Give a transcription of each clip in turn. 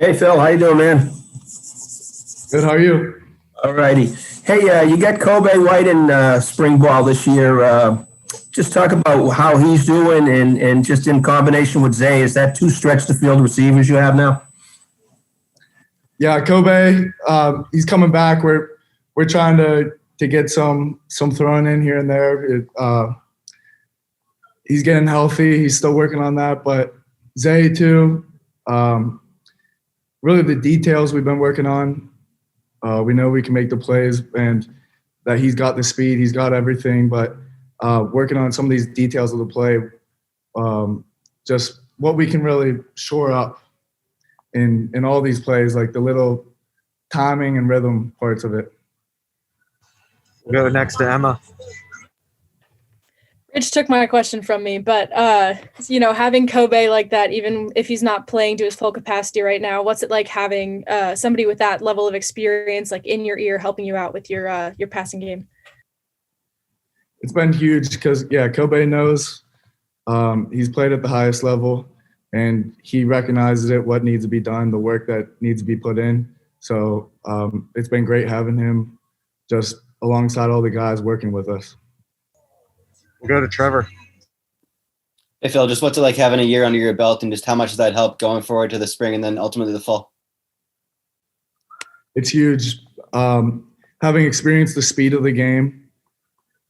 Hey Phil, how you doing, man? Good. How are you? All righty. Hey, you got Kobe White in spring ball this year. Just talk about how he's doing and just in combination with Zay. Is that two stretch the field receivers you have now? Yeah, Kobe. He's coming back. We're trying to get some thrown in here and there. He's getting healthy. He's still working on that. But Zay too. Um, really, the details we've been working on. We know we can make the plays and that he's got the speed. He's got everything. But working on some of these details of the play, just what we can really shore up in all these plays, like the little timing and rhythm parts of it. We'll go next to Emma. Rich took my question from me, but having Kobe like that, even if he's not playing to his full capacity right now, what's it like having somebody with that level of experience, like in your ear, helping you out with your passing game? It's been huge because Kobe knows he's played at the highest level, and he recognizes it, what needs to be done, the work that needs to be put in. So it's been great having him just alongside all the guys working with us. We'll go to Trevor. Hey, Phil, just what's it like having a year under your belt and just how much does that help going forward to the spring and then ultimately the fall? It's huge. Having experienced the speed of the game,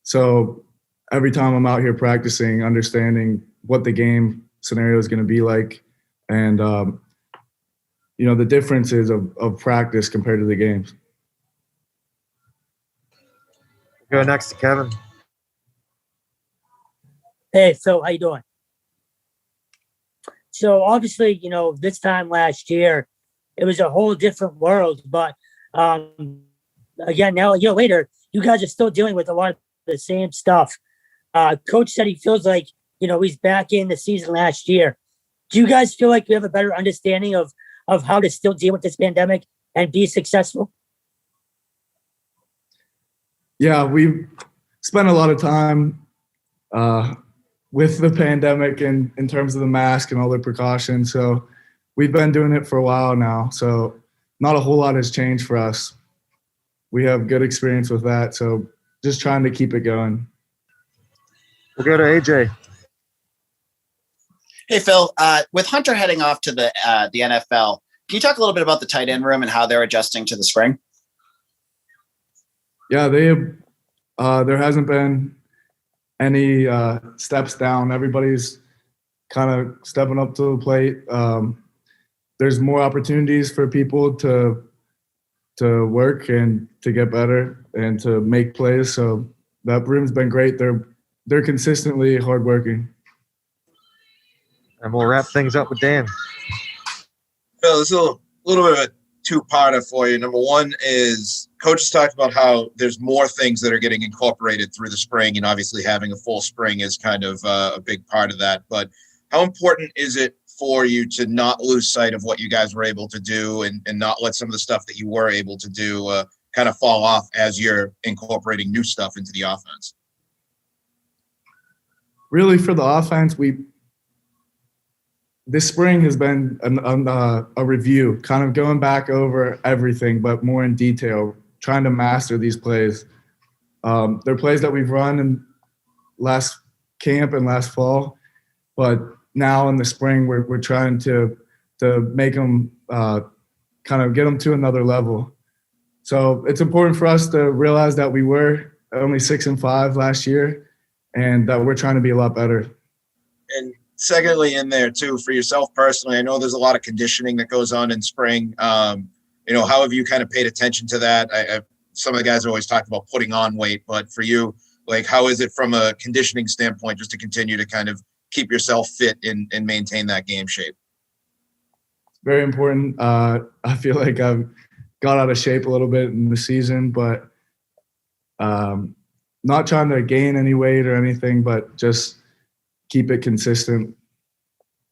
so every time I'm out here practicing, understanding what the game scenario is going to be like, and the differences of practice compared to the games. We'll go next to Kevin. Hey, Phil, how you doing? So obviously, this time last year, it was a whole different world. But again, now a year later, you guys are still dealing with a lot of the same stuff. Coach said he feels like, he's back in the season last year. Do you guys feel like you have a better understanding of how to still deal with this pandemic and be successful? Yeah, we've spent a lot of time with the pandemic and in terms of the mask and all the precautions. So we've been doing it for a while now. So not a whole lot has changed for us. We have good experience with that. So just trying to keep it going. We'll go to AJ. Hey, Phil, with Hunter heading off to the NFL, can you talk a little bit about the tight end room and how they're adjusting to the spring? Yeah, there hasn't been any steps down. Everybody's kind of stepping up to the plate. There's more opportunities for people to work and to get better and to make plays. So that room's been great. They're consistently hardworking. And we'll wrap things up with Dan. Phil, this is a little bit of a two-parter for you. Number one is Coach has talked about how there's more things that are getting incorporated through the spring, and obviously having a full spring is kind of a big part of that. But how important is it for you to not lose sight of what you guys were able to do and not let some of the stuff that you were able to do kind of fall off as you're incorporating new stuff into the offense? Really, for the offense, this spring has been a review, kind of going back over everything, but more in detail, trying to master these plays. They're plays that we've run in last camp and last fall, but now in the spring, we're trying to make them kind of get them to another level. So it's important for us to realize that we were only 6-5 last year, and that we're trying to be a lot better. And secondly, in there too, for yourself personally, I know there's a lot of conditioning that goes on in spring. How have you kind of paid attention to that? Some of the guys always talk about putting on weight, but for you, like, how is it from a conditioning standpoint, just to continue to kind of keep yourself fit and maintain that game shape? Very important. I feel like I've got out of shape a little bit in the season, but not trying to gain any weight or anything, but just keep it consistent.